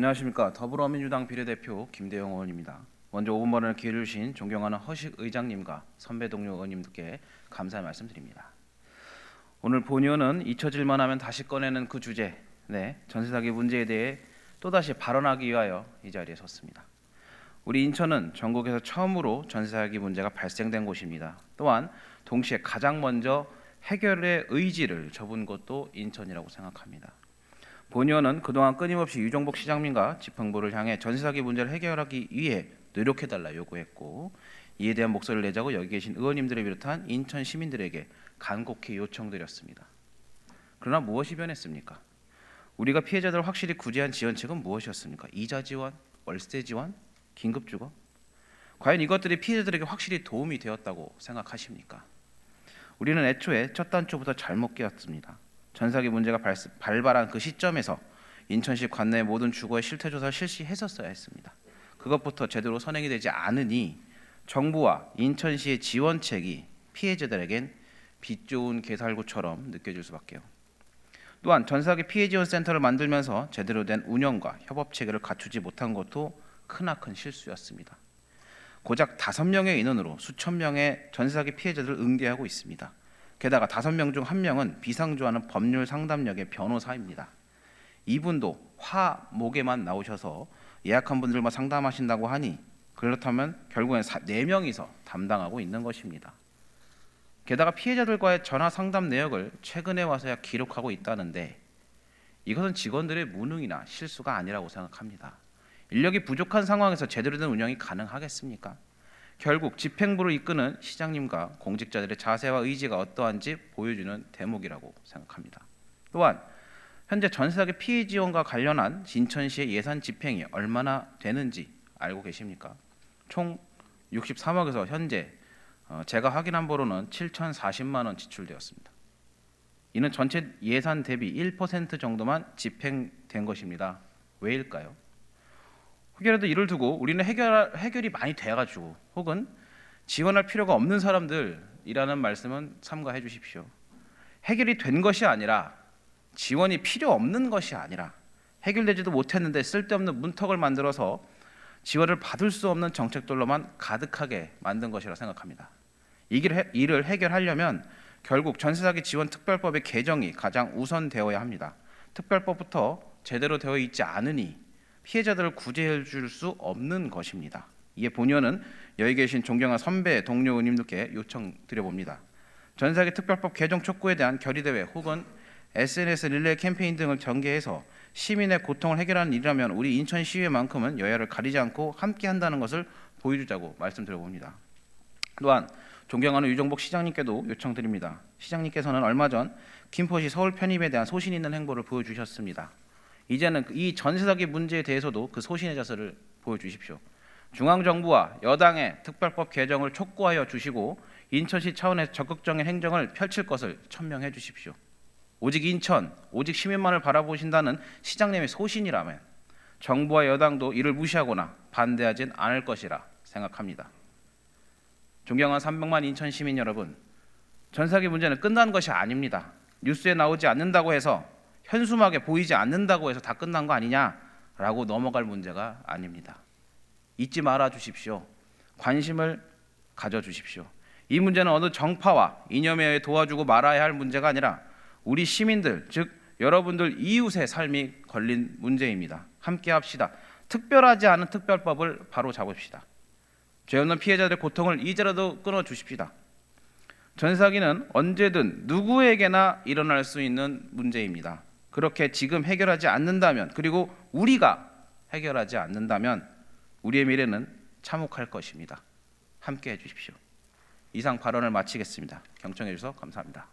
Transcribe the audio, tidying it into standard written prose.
안녕하십니까. 더불어민주당 비례대표 김대영 의원입니다. 먼저 5분 발언을 기회를 주신 존경하는 허식 의장님과 선배 동료 의원님들께 감사의 말씀드립니다. 오늘 본 의원은 잊혀질만 하면 다시 꺼내는 그 주제, 전세 사기 문제에 대해 또다시 발언하기 위하여 이 자리에 섰습니다. 우리 인천은 전국에서 처음으로 전세 사기 문제가 발생된 곳입니다. 또한 동시에 가장 먼저 해결의 의지를 접은 곳도 인천이라고 생각합니다. 본 의원은 그동안 끊임없이 유종복 시장님과 집행부를 향해 전세 사기 문제를 해결하기 위해 노력해달라 요구했고, 이에 대한 목소리를 내자고 여기 계신 의원님들을 비롯한 인천 시민들에게 간곡히 요청드렸습니다. 그러나 무엇이 변했습니까? 우리가 피해자들을 확실히 구제한 지원책은 무엇이었습니까? 이자 지원, 월세 지원, 긴급주거? 과연 이것들이 피해자들에게 확실히 도움이 되었다고 생각하십니까? 우리는 애초에 첫 단추부터 잘못 끼웠습니다. 전사기 문제가 발발한 그 시점에서 인천시 관내의 모든 주거의 실태조사를 실시했었어야 했습니다. 그것부터 제대로 선행이 되지 않으니 정부와 인천시의 지원책이 피해자들에겐 빛 좋은 개살구처럼 느껴질 수밖에요. 또한 전사기 피해지원센터를 만들면서 제대로 된 운영과 협업체계를 갖추지 못한 것도 크나큰 실수였습니다. 고작 5명의 인원으로 수천 명의 전사기 피해자들을 응대하고 있습니다. 게다가 5명 중 1명은 비상조하는 법률 상담력의 변호사입니다. 이분도 화목에만 나오셔서 예약한 분들만 상담하신다고 하니 그렇다면 결국엔 4명이서 담당하고 있는 것입니다. 게다가 피해자들과의 전화 상담 내역을 최근에 와서야 기록하고 있다는데 이것은 직원들의 무능이나 실수가 아니라고 생각합니다. 인력이 부족한 상황에서 제대로 된 운영이 가능하겠습니까? 결국 집행부를 이끄는 시장님과 공직자들의 자세와 의지가 어떠한지 보여주는 대목이라고 생각합니다. 또한 현재 전세사기 피해 지원과 관련한 인천시의 예산 집행이 얼마나 되는지 알고 계십니까? 총 63억에서 현재 제가 확인한 바로는 7,040만 원 지출되었습니다. 이는 전체 예산 대비 1% 정도만 집행된 것입니다. 왜일까요? 혹여라도 이를 두고 우리는 해결이 많이 돼가지고 혹은 지원할 필요가 없는 사람들이라는 말씀은 삼가해 주십시오. 해결이 된 것이 아니라 지원이 필요 없는 것이 아니라 해결되지도 못했는데 쓸데없는 문턱을 만들어서 지원을 받을 수 없는 정책들로만 가득하게 만든 것이라 생각합니다. 이를 해결하려면 결국 전세사기 지원 특별법의 개정이 가장 우선되어야 합니다. 특별법부터 제대로 되어 있지 않으니 피해자들을 구제해 줄 수 없는 것입니다. 이에 본 의원은 여기 계신 존경한 선배 동료 의원님들께 요청드려봅니다. 전세사기 특별법 개정 촉구에 대한 결의대회 혹은 SNS 릴레이 캠페인 등을 전개해서 시민의 고통을 해결하는 일이라면 우리 인천시의회만큼은 여야를 가리지 않고 함께 한다는 것을 보여주자고 말씀드려봅니다. 또한 존경하는 유종복 시장님께도 요청드립니다. 시장님께서는 얼마 전 김포시 서울 편입에 대한 소신 있는 행보를 보여주셨습니다. 이제는 이 전세사기 문제에 대해서도 그 소신의 자세를 보여주십시오. 중앙정부와 여당의 특별법 개정을 촉구하여 주시고 인천시 차원에서 적극적인 행정을 펼칠 것을 천명해 주십시오. 오직 인천, 오직 시민만을 바라보신다는 시장님의 소신이라면 정부와 여당도 이를 무시하거나 반대하진 않을 것이라 생각합니다. 존경한 300만 인천 시민 여러분, 전세사기 문제는 끝난 것이 아닙니다. 뉴스에 나오지 않는다고 해서 현수막에 보이지 않는다고 해서 다 끝난 거 아니냐라고 넘어갈 문제가 아닙니다. 잊지 말아 주십시오. 관심을 가져 주십시오. 이 문제는 어느 정파와 이념에 의해 도와주고 말아야 할 문제가 아니라 우리 시민들, 즉 여러분들 이웃의 삶이 걸린 문제입니다. 함께 합시다. 특별하지 않은 특별법을 바로 잡읍시다. 죄 없는 피해자들의 고통을 이제라도 끊어 주십시다. 전세사기는 언제든 누구에게나 일어날 수 있는 문제입니다. 그렇게 지금 해결하지 않는다면, 그리고 우리가 해결하지 않는다면 우리의 미래는 참혹할 것입니다. 함께 해주십시오. 이상 발언을 마치겠습니다. 경청해 주셔서 감사합니다.